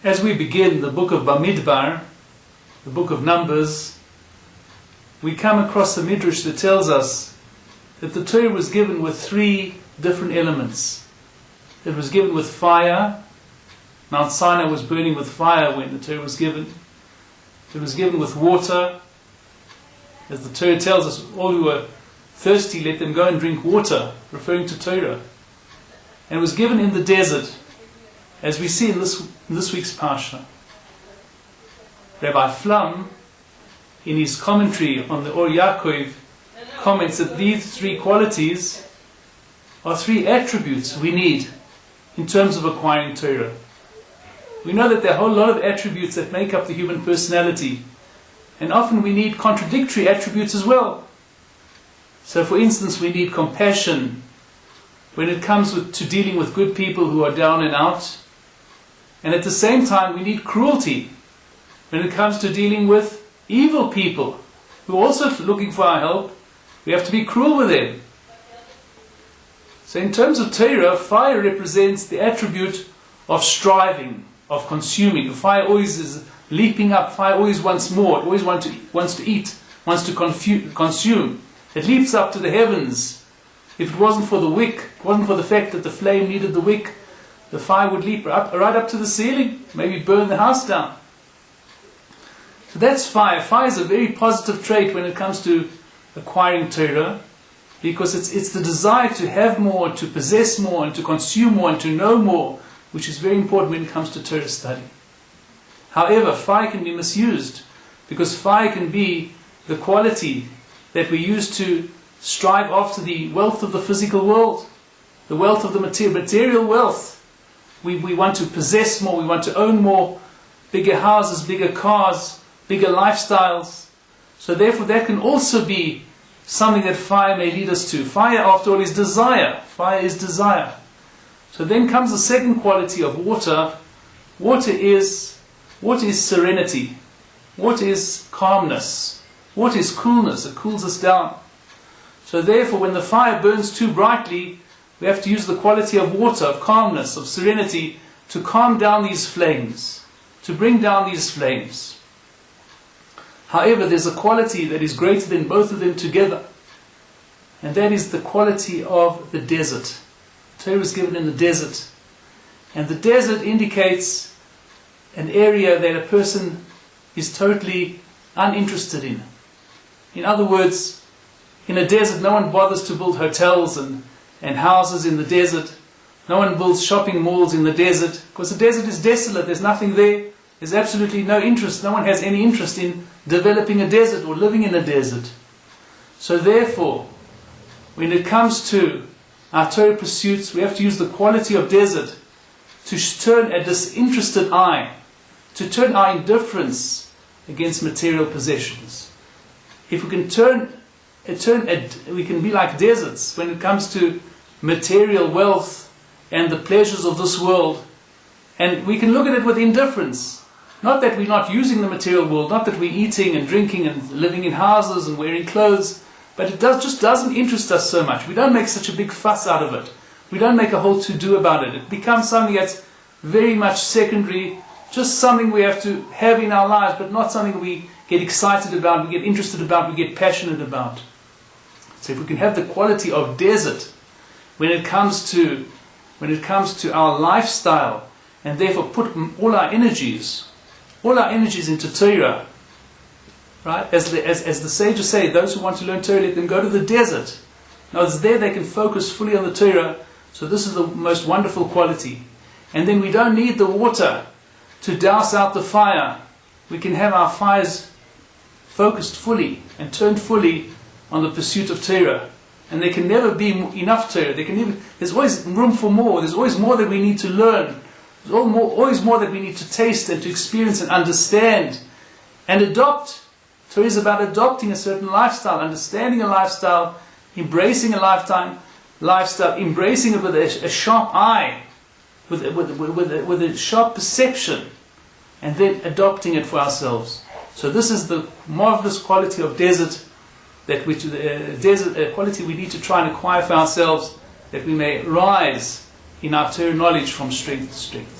As we begin the book of BaMidbar, the book of Numbers, we come across a midrash that tells us that the Torah was given with three different elements. It was given with fire. Mount Sinai was burning with fire when the Torah was given. It was given with water. As the Torah tells us, all who are thirsty, let them go and drink water, referring to Torah. And it was given in the desert, as we see in this week's Parsha. Rabbi Flum, in his commentary on the Or Yaakov, comments that these three qualities are three attributes we need in terms of acquiring Torah. We know that there are a whole lot of attributes that make up the human personality, and often we need contradictory attributes as well. So for instance, we need compassion when it comes to dealing with good people who are down and out, and at the same time we need cruelty when it comes to dealing with evil people who are also looking for our help. We have to be cruel with them. So in terms of Torah, fire represents the attribute of striving, of consuming. The fire always is leaping up. Fire always wants more. It always wants to eat, wants to consume. It leaps up to the heavens. If it wasn't for the wick, it wasn't for the fact that the flame needed the wick, the fire would leap right up to the ceiling, maybe burn the house down. So that's fire. Fire is a very positive trait when it comes to acquiring Torah, because it's the desire to have more, to possess more, and to consume more, and to know more, which is very important when it comes to Torah study. However, fire can be misused, because fire can be the quality that we use to strive after the wealth of the physical world, the wealth of the material wealth. We want to possess more, we want to own more, bigger houses, bigger cars, bigger lifestyles. So therefore that can also be something that fire may lead us to. Fire, after all, is desire. Fire is desire. So then comes the second quality of water. Water is serenity. Water is calmness. Water is coolness. It cools us down. So therefore, when the fire burns too brightly, we have to use the quality of water, of calmness, of serenity, to calm down these flames, to bring down these flames. However, there's a quality that is greater than both of them together, and that is the quality of the desert. Torah was given in the desert, and the desert indicates an area that a person is totally uninterested in. In other words, in a desert, no one bothers to build hotels and houses in the desert. No one builds shopping malls in the desert, because the desert is desolate. There's nothing there. There's absolutely no interest. No one has any interest in developing a desert or living in a desert. So therefore, when it comes to our Torah pursuits, we have to use the quality of desert to turn a disinterested eye, to turn our indifference against material possessions. If we can we can be like deserts when it comes to material wealth and the pleasures of this world, and we can look at it with indifference. Not that we're not using the material world, not that we're eating and drinking and living in houses and wearing clothes, but it just doesn't interest us so much. We don't make such a big fuss out of it. We don't make a whole to-do about it. It becomes something that's very much secondary, just something we have to have in our lives, but not something we get excited about, we get interested about, we get passionate about. So if we can have the quality of desert when it comes to our lifestyle, and therefore put all our energies into Torah, right? As the sages say, those who want to learn Torah, let them go to the desert. Now it's there they can focus fully on the Torah. So this is the most wonderful quality. And then we don't need the water to douse out the fire. We can have our fires focused fully and turned fully on the pursuit of Torah. And there can never be enough Torah. There's always room for more. There's always more that we need to learn. There's always more that we need to taste and to experience and understand and adopt. Torah is about adopting a certain lifestyle, understanding a lifestyle, embracing a lifestyle, embracing it with a sharp eye, with a sharp perception, and then adopting it for ourselves. So this is the marvelous quality of desert, quality we need to try and acquire for ourselves, that we may rise in our Torah knowledge from strength to strength.